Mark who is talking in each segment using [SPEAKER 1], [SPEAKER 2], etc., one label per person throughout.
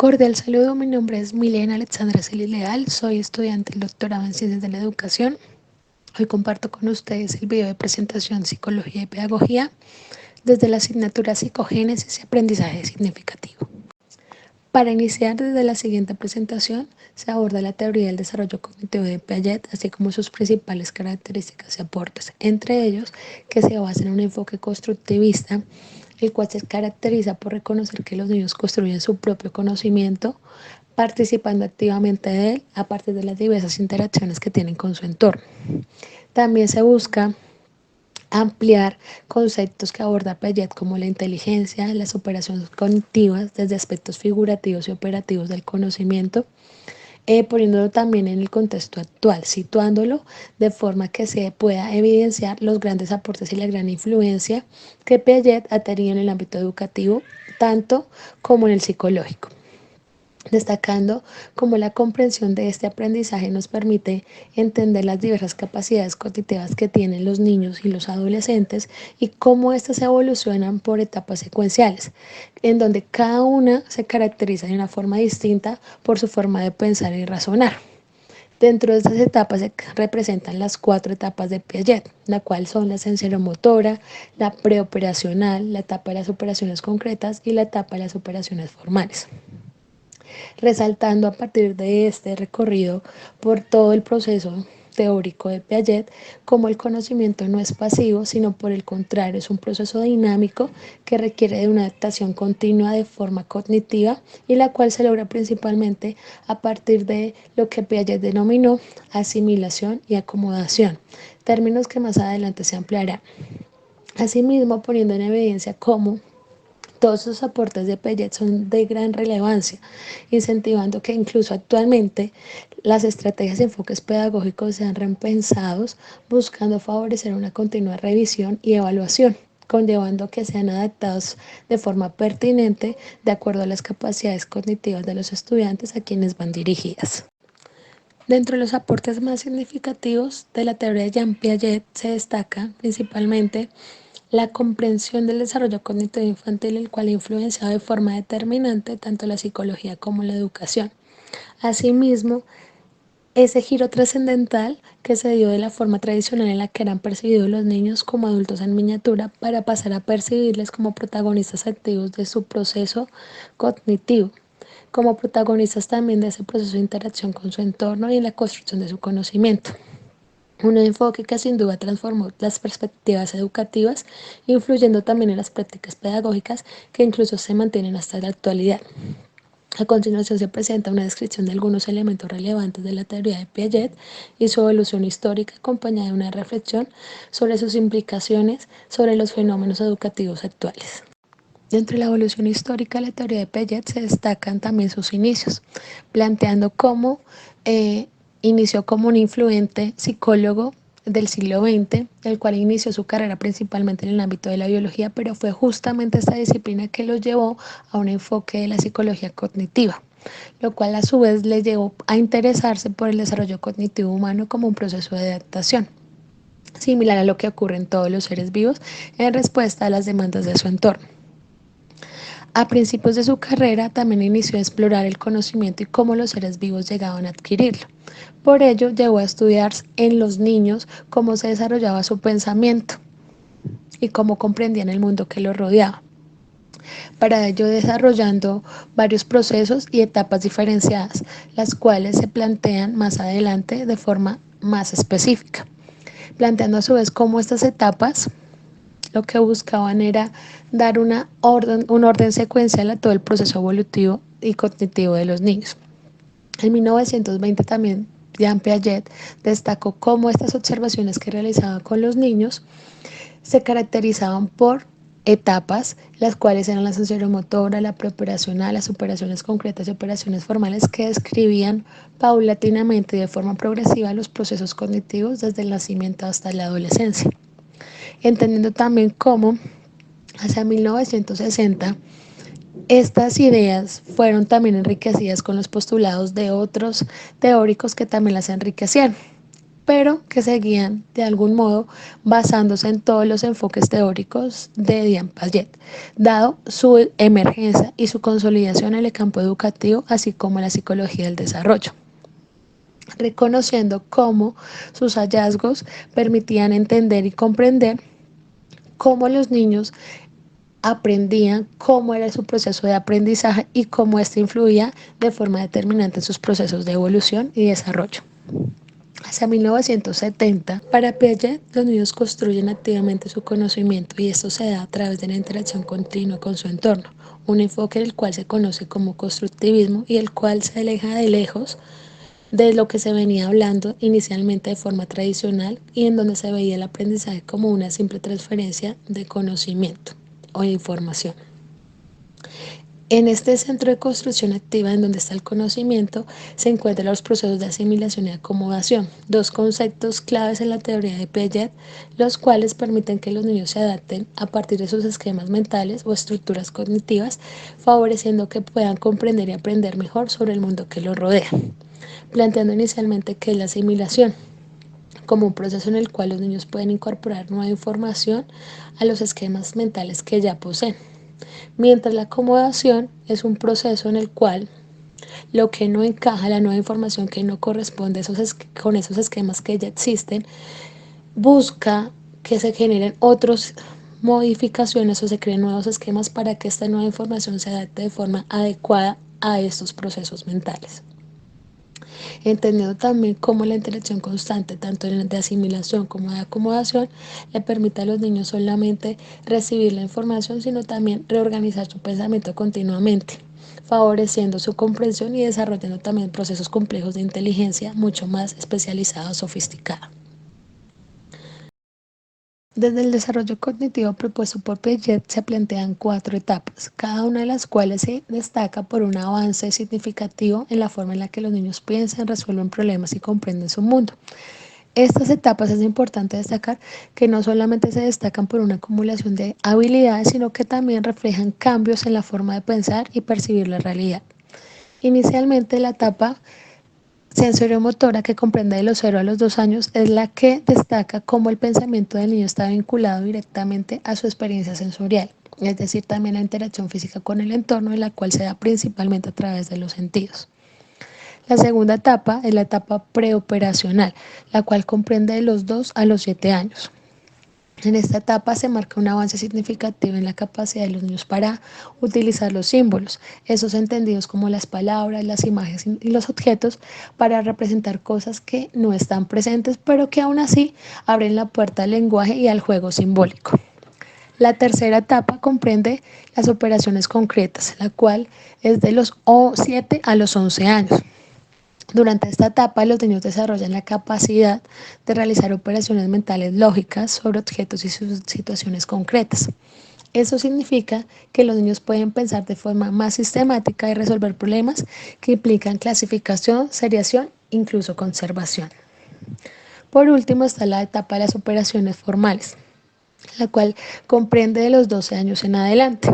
[SPEAKER 1] Cordial saludo, mi nombre es Milena Alexandra Celis Leal, soy estudiante del doctorado en Ciencias de la Educación. Hoy comparto con ustedes el video de presentación Psicología y Pedagogía desde la asignatura Psicogénesis y Aprendizaje Significativo. Para iniciar desde la siguiente presentación, se aborda la teoría del desarrollo cognitivo de Piaget, así como sus principales características y aportes, entre ellos que se basa en un enfoque constructivista, el cual se caracteriza por reconocer que los niños construyen su propio conocimiento, participando activamente de él a partir de las diversas interacciones que tienen con su entorno. También se busca ampliar conceptos que aborda Piaget como la inteligencia, las operaciones cognitivas desde aspectos figurativos y operativos del conocimiento, poniéndolo también en el contexto actual, situándolo de forma que se pueda evidenciar los grandes aportes y la gran influencia que Piaget ha tenido en el ámbito educativo, tanto como en el psicológico, destacando cómo la comprensión de este aprendizaje nos permite entender las diversas capacidades cognitivas que tienen los niños y los adolescentes y cómo éstas evolucionan por etapas secuenciales, en donde cada una se caracteriza de una forma distinta por su forma de pensar y razonar. Dentro de estas etapas se representan las 4 etapas de Piaget, la cual son la sensoromotora, la preoperacional, la etapa de las operaciones concretas y la etapa de las operaciones formales, resaltando a partir de este recorrido por todo el proceso teórico de Piaget como el conocimiento no es pasivo, sino por el contrario es un proceso dinámico que requiere de una adaptación continua de forma cognitiva y la cual se logra principalmente a partir de lo que Piaget denominó asimilación y acomodación, términos que más adelante se ampliarán. Asimismo, poniendo en evidencia cómo todos esos aportes de Piaget son de gran relevancia, incentivando que incluso actualmente las estrategias y enfoques pedagógicos sean repensados, buscando favorecer una continua revisión y evaluación, conllevando que sean adaptados de forma pertinente de acuerdo a las capacidades cognitivas de los estudiantes a quienes van dirigidas. Dentro de los aportes más significativos de la teoría de Jean Piaget se destaca principalmente la comprensión del desarrollo cognitivo infantil, el cual ha influenciado de forma determinante tanto la psicología como la educación. Asimismo, ese giro trascendental que se dio de la forma tradicional en la que eran percibidos los niños como adultos en miniatura para pasar a percibirles como protagonistas activos de su proceso cognitivo, como protagonistas también de ese proceso de interacción con su entorno y en la construcción de su conocimiento. Un enfoque que sin duda transformó las perspectivas educativas, influyendo también en las prácticas pedagógicas que incluso se mantienen hasta la actualidad. A continuación se presenta una descripción de algunos elementos relevantes de la teoría de Piaget y su evolución histórica, acompañada de una reflexión sobre sus implicaciones sobre los fenómenos educativos actuales. Dentro de la evolución histórica de la teoría de Piaget se destacan también sus inicios, planteando cómo inició como un influyente psicólogo del siglo XX, el cual inició su carrera principalmente en el ámbito de la biología, pero fue justamente esta disciplina que lo llevó a un enfoque de la psicología cognitiva, lo cual a su vez le llevó a interesarse por el desarrollo cognitivo humano como un proceso de adaptación, similar a lo que ocurre en todos los seres vivos en respuesta a las demandas de su entorno. A principios de su carrera también inició a explorar el conocimiento y cómo los seres vivos llegaban a adquirirlo. Por ello, llegó a estudiar en los niños cómo se desarrollaba su pensamiento y cómo comprendían el mundo que los rodeaba. Para ello, desarrollando varios procesos y etapas diferenciadas, las cuales se plantean más adelante de forma más específica, planteando a su vez cómo estas etapas lo que buscaban era dar un orden secuencial a todo el proceso evolutivo y cognitivo de los niños. En 1920 también Jean Piaget destacó cómo estas observaciones que realizaba con los niños se caracterizaban por etapas, las cuales eran la sensoromotora, la preoperacional, las operaciones concretas y operaciones formales que describían paulatinamente y de forma progresiva los procesos cognitivos desde el nacimiento hasta la adolescencia, entendiendo también cómo hacia 1960 estas ideas fueron también enriquecidas con los postulados de otros teóricos que también las enriquecieron, pero que seguían de algún modo basándose en todos los enfoques teóricos de Diane Payet, dado su emergencia y su consolidación en el campo educativo, así como en la psicología del desarrollo, reconociendo cómo sus hallazgos permitían entender y comprender cómo los niños aprendían, cómo era su proceso de aprendizaje y cómo éste influía de forma determinante en sus procesos de evolución y desarrollo. Hacia 1970, para Piaget, los niños construyen activamente su conocimiento y esto se da a través de la interacción continua con su entorno, un enfoque el cual se conoce como constructivismo y el cual se aleja de lejos de lo que se venía hablando inicialmente de forma tradicional y en donde se veía el aprendizaje como una simple transferencia de conocimiento o de información. En este centro de construcción activa, en donde está el conocimiento, se encuentran los procesos de asimilación y acomodación, dos conceptos claves en la teoría de Piaget, los cuales permiten que los niños se adapten a partir de sus esquemas mentales o estructuras cognitivas, favoreciendo que puedan comprender y aprender mejor sobre el mundo que los rodea, planteando inicialmente que es la asimilación, como un proceso en el cual los niños pueden incorporar nueva información a los esquemas mentales que ya poseen. Mientras la acomodación es un proceso en el cual lo que no encaja, la nueva información que no corresponde con esos esquemas que ya existen, busca que se generen otras modificaciones o se creen nuevos esquemas para que esta nueva información se adapte de forma adecuada a estos procesos mentales. Entendiendo también cómo la interacción constante, tanto de asimilación como de acomodación, le permite a los niños solamente recibir la información, sino también reorganizar su pensamiento continuamente, favoreciendo su comprensión y desarrollando también procesos complejos de inteligencia mucho más especializados, sofisticados. Desde el desarrollo cognitivo propuesto por Piaget se plantean 4 etapas, cada una de las cuales se destaca por un avance significativo en la forma en la que los niños piensan, resuelven problemas y comprenden su mundo. Estas etapas es importante destacar que no solamente se destacan por una acumulación de habilidades, sino que también reflejan cambios en la forma de pensar y percibir la realidad. Inicialmente la etapa sensoriomotora, que comprende de los 0 a los 2 años, es la que destaca cómo el pensamiento del niño está vinculado directamente a su experiencia sensorial, es decir, también la interacción física con el entorno, en la cual se da principalmente a través de los sentidos. La segunda etapa es la etapa preoperacional, la cual comprende de los 2 a los 7 años. En esta etapa se marca un avance significativo en la capacidad de los niños para utilizar los símbolos, esos entendidos como las palabras, las imágenes y los objetos, para representar cosas que no están presentes, pero que aún así abren la puerta al lenguaje y al juego simbólico. La tercera etapa comprende las operaciones concretas, la cual es de los 7 a los 11 años. Durante esta etapa, los niños desarrollan la capacidad de realizar operaciones mentales lógicas sobre objetos y sus situaciones concretas. Eso significa que los niños pueden pensar de forma más sistemática y resolver problemas que implican clasificación, seriación, incluso conservación. Por último está la etapa de las operaciones formales, la cual comprende de los 12 años en adelante.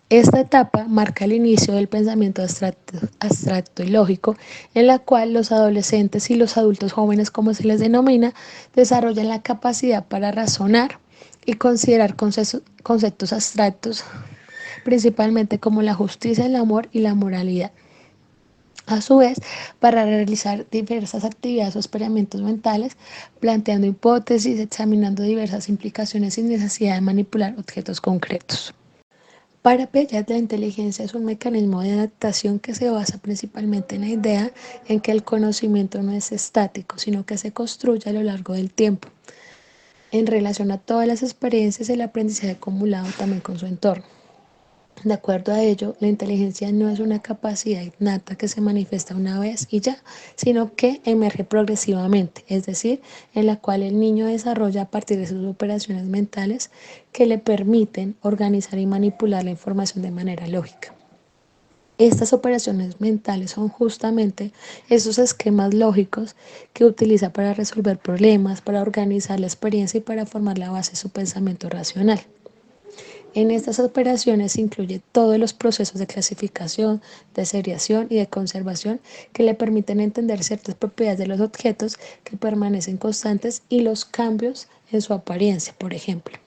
[SPEAKER 1] Esta etapa marca el inicio del pensamiento abstracto y lógico, en la cual los adolescentes y los adultos jóvenes, como se les denomina, desarrollan la capacidad para razonar y considerar conceptos abstractos, principalmente como la justicia, el amor y la moralidad. A su vez, para realizar diversas actividades o experimentos mentales, planteando hipótesis, examinando diversas implicaciones sin necesidad de manipular objetos concretos. Para Piaget, la inteligencia es un mecanismo de adaptación que se basa principalmente en la idea en que el conocimiento no es estático, sino que se construye a lo largo del tiempo, en relación a todas las experiencias y el aprendizaje acumulado también con su entorno. De acuerdo a ello, la inteligencia no es una capacidad innata que se manifiesta una vez y ya, sino que emerge progresivamente, es decir, en la cual el niño desarrolla a partir de sus operaciones mentales que le permiten organizar y manipular la información de manera lógica. Estas operaciones mentales son justamente esos esquemas lógicos que utiliza para resolver problemas, para organizar la experiencia y para formar la base de su pensamiento racional. En estas operaciones se incluye todos los procesos de clasificación, de seriación y de conservación que le permiten entender ciertas propiedades de los objetos que permanecen constantes y los cambios en su apariencia, por ejemplo.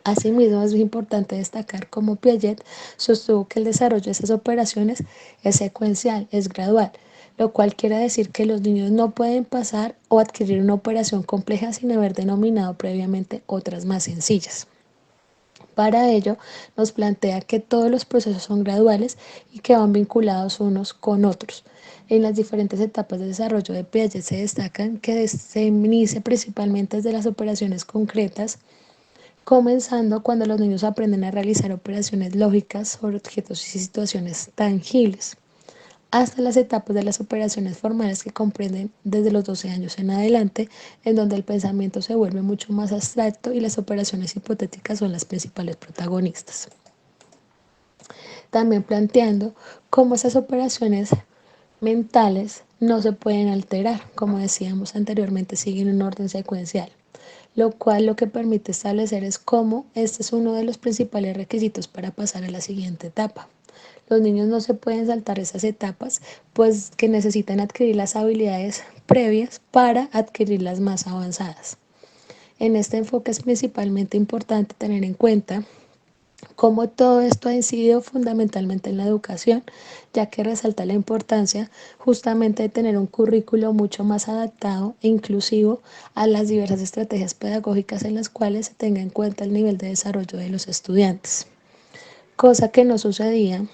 [SPEAKER 1] Asimismo, es muy importante destacar cómo Piaget sostuvo que el desarrollo de esas operaciones es secuencial, es gradual, lo cual quiere decir que los niños no pueden pasar o adquirir una operación compleja sin haber denominado previamente otras más sencillas. Para ello, nos plantea que todos los procesos son graduales y que van vinculados unos con otros. En las diferentes etapas de desarrollo de Piaget se destacan que se inicia principalmente desde las operaciones concretas, comenzando cuando los niños aprenden a realizar operaciones lógicas sobre objetos y situaciones tangibles, hasta las etapas de las operaciones formales que comprenden desde los 12 años en adelante, en donde el pensamiento se vuelve mucho más abstracto y las operaciones hipotéticas son las principales protagonistas. También planteando cómo esas operaciones mentales no se pueden alterar, como decíamos anteriormente, siguen un orden secuencial, lo cual lo que permite establecer es cómo este es uno de los principales requisitos para pasar a la siguiente etapa. Los niños no se pueden saltar esas etapas, pues que necesitan adquirir las habilidades previas para adquirir las más avanzadas. En este enfoque es principalmente importante tener en cuenta cómo todo esto ha incidido fundamentalmente en la educación, ya que resalta la importancia justamente de tener un currículo mucho más adaptado e inclusivo a las diversas estrategias pedagógicas en las cuales se tenga en cuenta el nivel de desarrollo de los estudiantes, cosa que no sucedía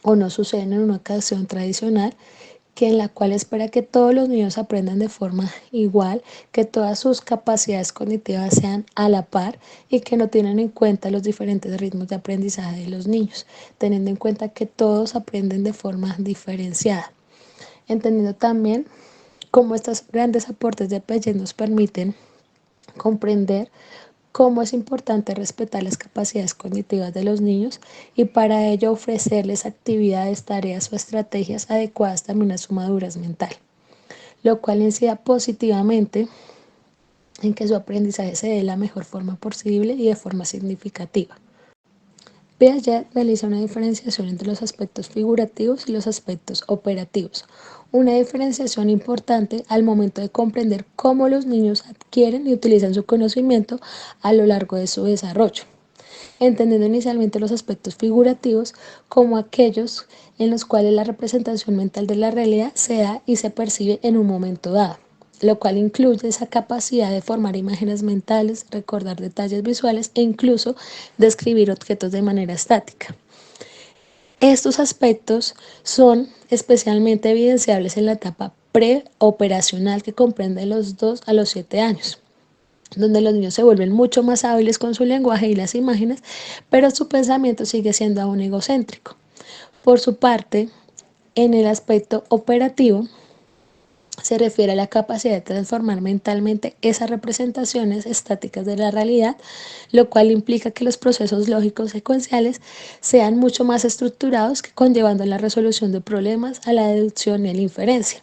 [SPEAKER 1] o no sucede en una educación tradicional, que en la cual espera que todos los niños aprendan de forma igual, que todas sus capacidades cognitivas sean a la par y que no tienen en cuenta los diferentes ritmos de aprendizaje de los niños, teniendo en cuenta que todos aprenden de forma diferenciada. Entendiendo también cómo estos grandes aportes de Piaget nos permiten comprender cómo es importante respetar las capacidades cognitivas de los niños y para ello ofrecerles actividades, tareas o estrategias adecuadas también a su madurez mental, lo cual incida positivamente en que su aprendizaje se dé de la mejor forma posible y de forma significativa. Piaget realiza una diferenciación entre los aspectos figurativos y los aspectos operativos, una diferenciación importante al momento de comprender cómo los niños adquieren y utilizan su conocimiento a lo largo de su desarrollo, entendiendo inicialmente los aspectos figurativos como aquellos en los cuales la representación mental de la realidad se da y se percibe en un momento dado, lo cual incluye esa capacidad de formar imágenes mentales, recordar detalles visuales e incluso describir objetos de manera estática. Estos aspectos son especialmente evidenciables en la etapa preoperacional que comprende los 2 a los 7 años, donde los niños se vuelven mucho más hábiles con su lenguaje y las imágenes, pero su pensamiento sigue siendo aún egocéntrico. Por su parte, en el aspecto operativo, se refiere a la capacidad de transformar mentalmente esas representaciones estáticas de la realidad, lo cual implica que los procesos lógicos secuenciales sean mucho más estructurados, que conllevando a la resolución de problemas, a la deducción y a la inferencia.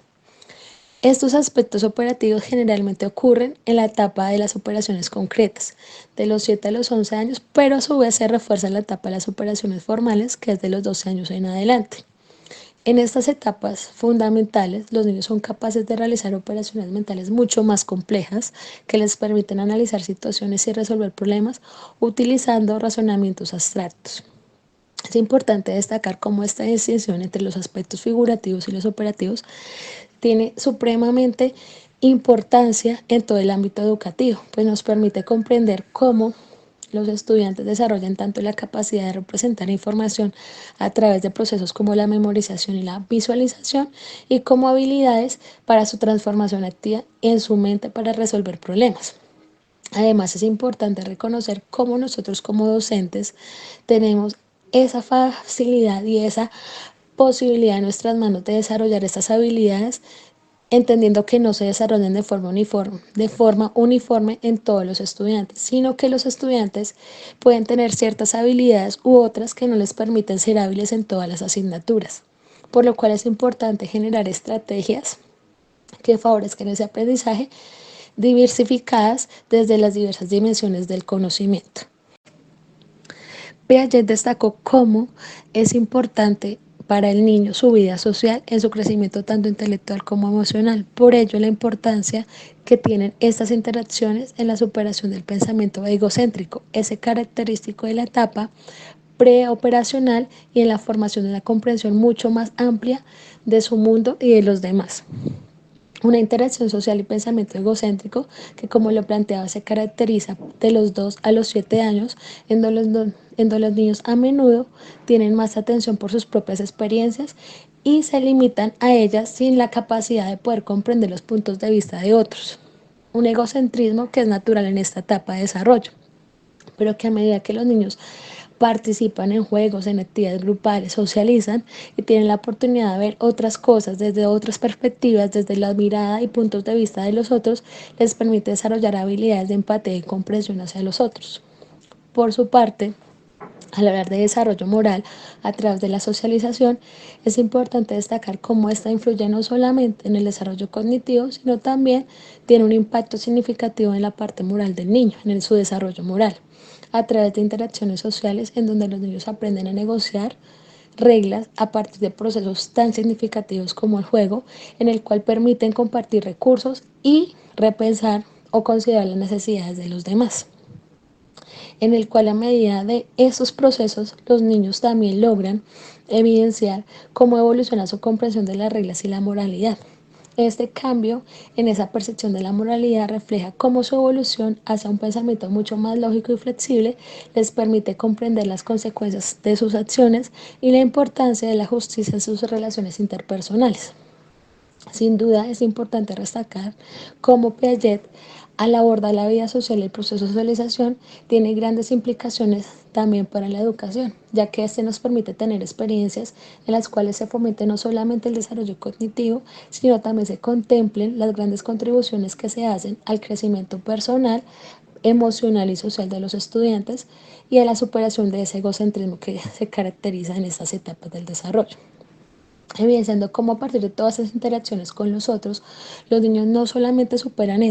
[SPEAKER 1] Estos aspectos operativos generalmente ocurren en la etapa de las operaciones concretas, de los 7 a los 11 años, pero a su vez se refuerza en la etapa de las operaciones formales, que es de los 12 años en adelante. En estas etapas fundamentales, los niños son capaces de realizar operaciones mentales mucho más complejas que les permiten analizar situaciones y resolver problemas utilizando razonamientos abstractos. Es importante destacar cómo esta distinción entre los aspectos figurativos y los operativos tiene supremamente importancia en todo el ámbito educativo, pues nos permite comprender cómo los estudiantes desarrollan tanto la capacidad de representar información a través de procesos como la memorización y la visualización, y como habilidades para su transformación activa en su mente para resolver problemas. Además, es importante reconocer cómo nosotros como docentes tenemos esa facilidad y esa posibilidad en nuestras manos de desarrollar estas habilidades, entendiendo que no se desarrollan de forma uniforme en todos los estudiantes, sino que los estudiantes pueden tener ciertas habilidades u otras que no les permiten ser hábiles en todas las asignaturas, por lo cual es importante generar estrategias que favorezcan ese aprendizaje diversificadas desde las diversas dimensiones del conocimiento. Piaget destacó cómo es importante para el niño su vida social en su crecimiento tanto intelectual como emocional. Por ello, la importancia que tienen estas interacciones en la superación del pensamiento egocéntrico, ese característico de la etapa preoperacional y en la formación de una comprensión mucho más amplia de su mundo y de los demás. Una interacción social y pensamiento egocéntrico que, como lo planteaba, se caracteriza de los 2 a los 7 años, en donde los niños a menudo tienen más atención por sus propias experiencias y se limitan a ellas sin la capacidad de poder comprender los puntos de vista de otros. Un egocentrismo que es natural en esta etapa de desarrollo, pero que a medida que los niños participan en juegos, en actividades grupales, socializan y tienen la oportunidad de ver otras cosas desde otras perspectivas, desde la mirada y puntos de vista de los otros, les permite desarrollar habilidades de empatía y comprensión hacia los otros. Por su parte, al hablar de desarrollo moral a través de la socialización, es importante destacar cómo esta influye no solamente en el desarrollo cognitivo, sino también tiene un impacto significativo en la parte moral del niño, en su desarrollo moral, a través de interacciones sociales en donde los niños aprenden a negociar reglas a partir de procesos tan significativos como el juego, en el cual permiten compartir recursos y repensar o considerar las necesidades de los demás, en el cual a medida de esos procesos los niños también logran evidenciar cómo evoluciona su comprensión de las reglas y la moralidad. Este cambio en esa percepción de la moralidad refleja cómo su evolución hacia un pensamiento mucho más lógico y flexible les permite comprender las consecuencias de sus acciones y la importancia de la justicia en sus relaciones interpersonales. Sin duda es importante destacar cómo Piaget, al abordar la vida social y el proceso de socialización, tiene grandes implicaciones también para la educación, ya que este nos permite tener experiencias en las cuales se fomente no solamente el desarrollo cognitivo, sino también se contemplen las grandes contribuciones que se hacen al crecimiento personal, emocional y social de los estudiantes y a la superación de ese egocentrismo que se caracteriza en estas etapas del desarrollo, evidenciando cómo a partir de todas esas interacciones con los otros, los niños no solamente superan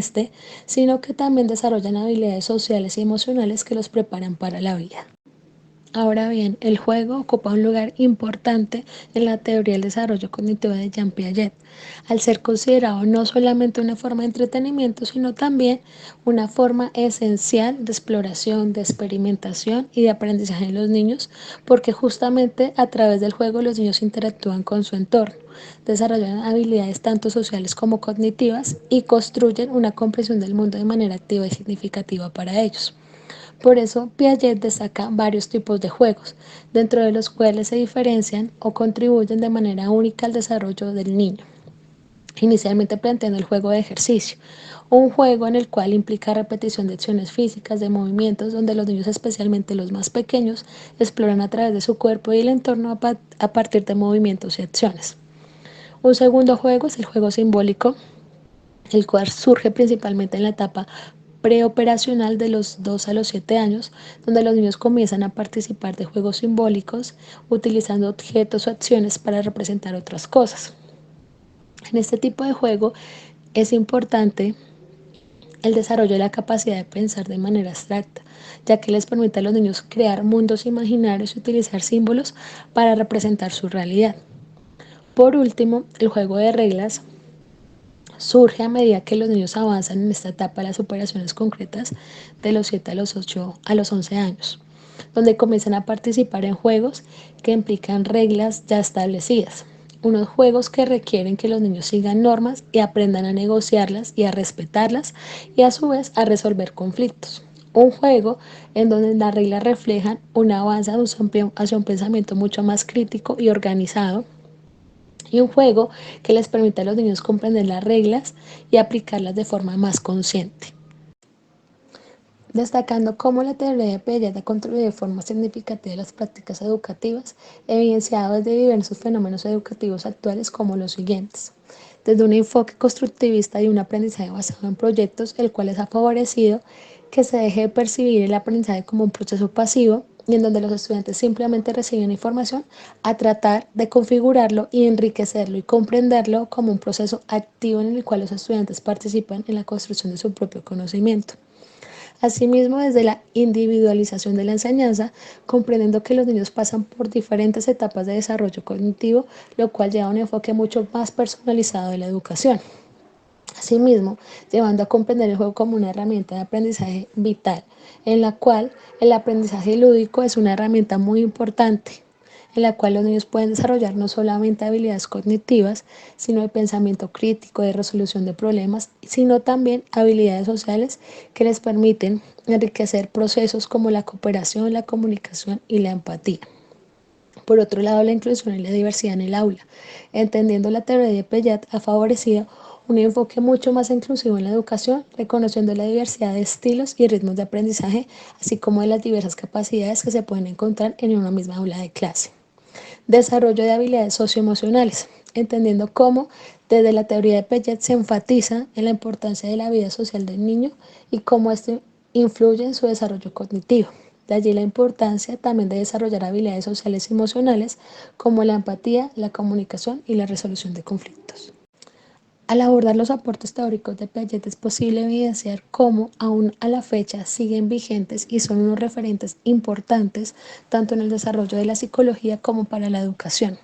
[SPEAKER 1] sino que también desarrollan habilidades sociales y emocionales que los preparan para la vida. Ahora bien, el juego ocupa un lugar importante en la teoría del desarrollo cognitivo de Jean Piaget, al ser considerado no solamente una forma de entretenimiento, sino también una forma esencial de exploración, de experimentación y de aprendizaje en los niños, porque justamente a través del juego los niños interactúan con su entorno, desarrollan habilidades tanto sociales como cognitivas y construyen una comprensión del mundo de manera activa y significativa para ellos. Por eso, Piaget destaca varios tipos de juegos, dentro de los cuales se diferencian o contribuyen de manera única al desarrollo del niño. Inicialmente planteando el juego de ejercicio, un juego en el cual implica repetición de acciones físicas, de movimientos, donde los niños, especialmente los más pequeños, exploran a través de su cuerpo y el entorno a partir de movimientos y acciones. Un segundo juego es el juego simbólico, el cual surge principalmente en la etapa preoperacional de los 2 a los 7 años, donde los niños comienzan a participar de juegos simbólicos utilizando objetos o acciones para representar otras cosas. En este tipo de juego es importante el desarrollo de la capacidad de pensar de manera abstracta, ya que les permite a los niños crear mundos imaginarios y utilizar símbolos para representar su realidad. Por último, el juego de reglas surge a medida que los niños avanzan en esta etapa de las operaciones concretas de los 7 a los 8 a los 11 años, donde comienzan a participar en juegos que implican reglas ya establecidas. Unos juegos que requieren que los niños sigan normas y aprendan a negociarlas y a respetarlas y a su vez a resolver conflictos. Un juego en donde las reglas reflejan un avance hacia un pensamiento mucho más crítico y organizado, y un juego que les permite a los niños comprender las reglas y aplicarlas de forma más consciente. Destacando cómo la teoría de Piaget ha contribuido de forma significativa a las prácticas educativas, evidenciado desde diversos fenómenos educativos actuales como los siguientes. Desde un enfoque constructivista y un aprendizaje basado en proyectos, el cual les ha favorecido que se deje de percibir el aprendizaje como un proceso pasivo y en donde los estudiantes simplemente reciben información a tratar de configurarlo y enriquecerlo y comprenderlo como un proceso activo en el cual los estudiantes participan en la construcción de su propio conocimiento. Asimismo, desde la individualización de la enseñanza, comprendiendo que los niños pasan por diferentes etapas de desarrollo cognitivo, lo cual lleva a un enfoque mucho más personalizado de la educación. Asimismo, llevando a comprender el juego como una herramienta de aprendizaje vital, en la cual el aprendizaje lúdico es una herramienta muy importante, en la cual los niños pueden desarrollar no solamente habilidades cognitivas, sino de pensamiento crítico, de resolución de problemas, sino también habilidades sociales que les permiten enriquecer procesos como la cooperación, la comunicación y la empatía. Por otro lado, la inclusión y la diversidad en el aula. Entendiendo la teoría de Pellat, ha favorecido un enfoque mucho más inclusivo en la educación, reconociendo la diversidad de estilos y ritmos de aprendizaje, así como de las diversas capacidades que se pueden encontrar en una misma aula de clase. Desarrollo de habilidades socioemocionales, entendiendo cómo desde la teoría de Piaget se enfatiza en la importancia de la vida social del niño y cómo esto influye en su desarrollo cognitivo. De allí la importancia también de desarrollar habilidades sociales y emocionales como la empatía, la comunicación y la resolución de conflictos. Al abordar los aportes teóricos de Piaget es posible evidenciar cómo aún a la fecha siguen vigentes y son unos referentes importantes tanto en el desarrollo de la psicología como para la educación,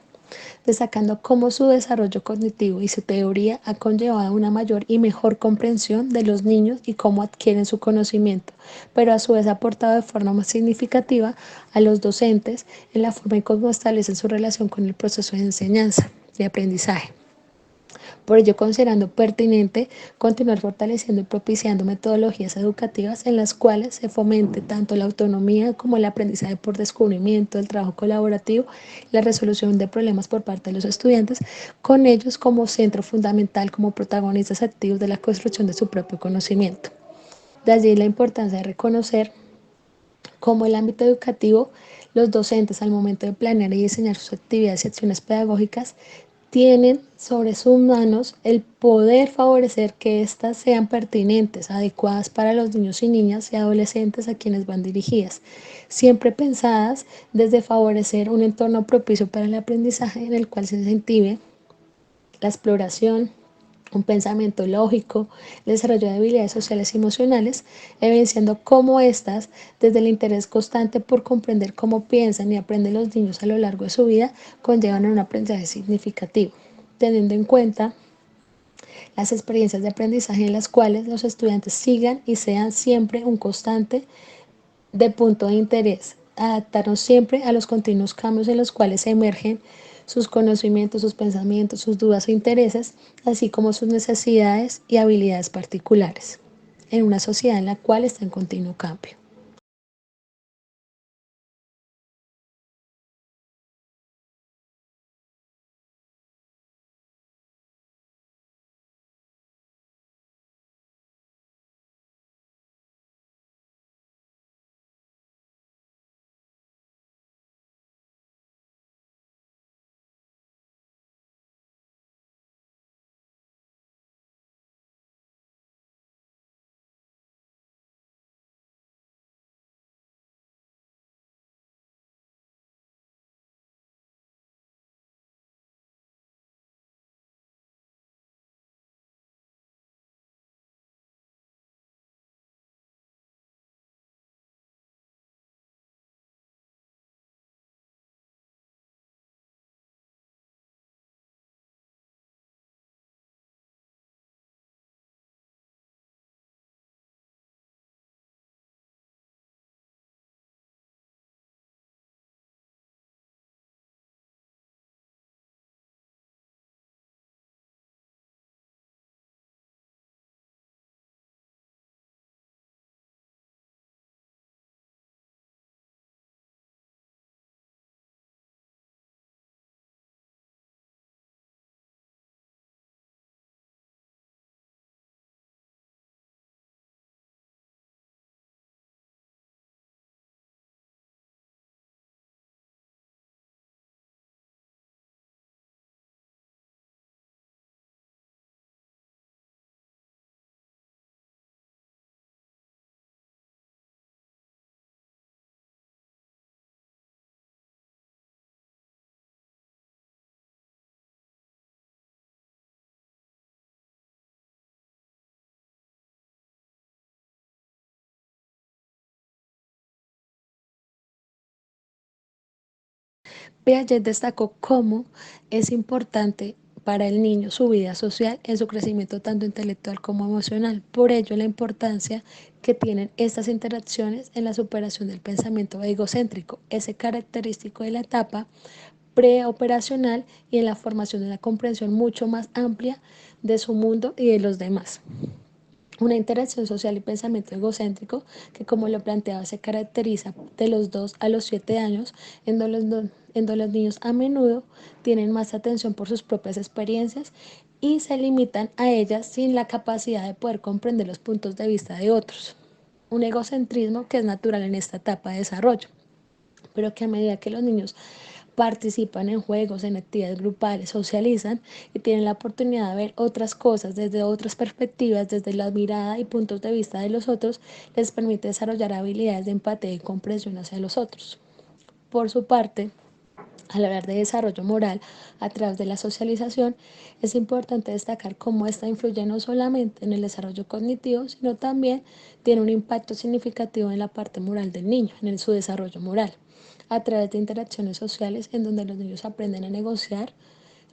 [SPEAKER 1] destacando cómo su desarrollo cognitivo y su teoría ha conllevado una mayor y mejor comprensión de los niños y cómo adquieren su conocimiento, pero a su vez ha aportado de forma más significativa a los docentes en la forma en cómo establecen su relación con el proceso de enseñanza y aprendizaje. Por ello, considerando pertinente continuar fortaleciendo y propiciando metodologías educativas en las cuales se fomente tanto la autonomía como el aprendizaje por descubrimiento, el trabajo colaborativo, la resolución de problemas por parte de los estudiantes, con ellos como centro fundamental, como protagonistas activos de la construcción de su propio conocimiento. De allí la importancia de reconocer cómo el ámbito educativo, los docentes al momento de planear y diseñar sus actividades y acciones pedagógicas tienen sobre sus manos el poder favorecer que éstas sean pertinentes, adecuadas para los niños y niñas y adolescentes a quienes van dirigidas, siempre pensadas desde favorecer un entorno propicio para el aprendizaje en el cual se incentive la exploración, un pensamiento lógico, el desarrollo de habilidades sociales y emocionales, evidenciando cómo éstas, desde el interés constante por comprender cómo piensan y aprenden los niños a lo largo de su vida, conllevan a un aprendizaje significativo, teniendo en cuenta las experiencias de aprendizaje en las cuales los estudiantes sigan y sean siempre un constante de punto de interés, adaptarnos siempre a los continuos cambios en los cuales emergen sus conocimientos, sus pensamientos, sus dudas e intereses, así como sus necesidades y habilidades particulares, en una sociedad en la cual está en continuo cambio. Piaget destacó cómo es importante para el niño su vida social en su crecimiento tanto intelectual como emocional. Por ello, la importancia que tienen estas interacciones en la superación del pensamiento egocéntrico, ese característico de la etapa preoperacional y en la formación de una comprensión mucho más amplia de su mundo y de los demás. Una interacción social y pensamiento egocéntrico que, como lo planteaba, se caracteriza de los 2 a los 7 años, en donde los niños a menudo tienen más atención por sus propias experiencias y se limitan a ellas sin la capacidad de poder comprender los puntos de vista de otros. Un egocentrismo que es natural en esta etapa de desarrollo, pero que a medida que los niños participan en juegos, en actividades grupales, socializan y tienen la oportunidad de ver otras cosas desde otras perspectivas, desde la mirada y puntos de vista de los otros, les permite desarrollar habilidades de empatía y comprensión hacia los otros. Por su parte, al hablar de desarrollo moral a través de la socialización, es importante destacar cómo esta influye no solamente en el desarrollo cognitivo, sino también tiene un impacto significativo en la parte moral del niño, en su desarrollo moral, a través de interacciones sociales en donde los niños aprenden a negociar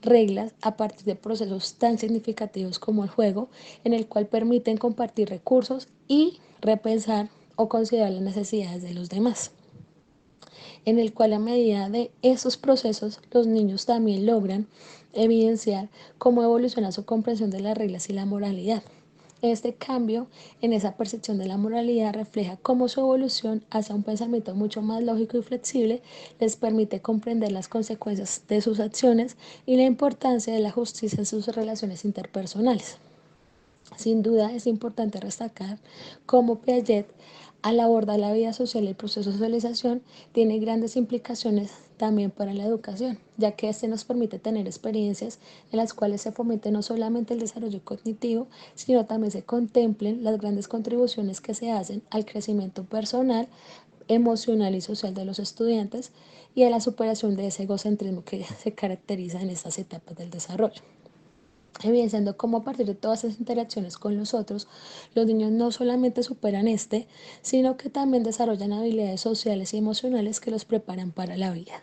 [SPEAKER 1] reglas a partir de procesos tan significativos como el juego, en el cual permiten compartir recursos y repensar o considerar las necesidades de los demás, en el cual a medida de esos procesos los niños también logran evidenciar cómo evoluciona su comprensión de las reglas y la moralidad. Este cambio en esa percepción de la moralidad refleja cómo su evolución hacia un pensamiento mucho más lógico y flexible les permite comprender las consecuencias de sus acciones y la importancia de la justicia en sus relaciones interpersonales. Sin duda es importante destacar cómo Piaget, al abordar la vida social y el proceso de socialización, tiene grandes implicaciones también para la educación, ya que este nos permite tener experiencias en las cuales se fomente no solamente el desarrollo cognitivo, sino también se contemplen las grandes contribuciones que se hacen al crecimiento personal, emocional y social de los estudiantes y a la superación de ese egocentrismo que se caracteriza en estas etapas del desarrollo, evidenciando cómo a partir de todas esas interacciones con los otros, los niños no solamente superan sino que también desarrollan habilidades sociales y emocionales que los preparan para la vida.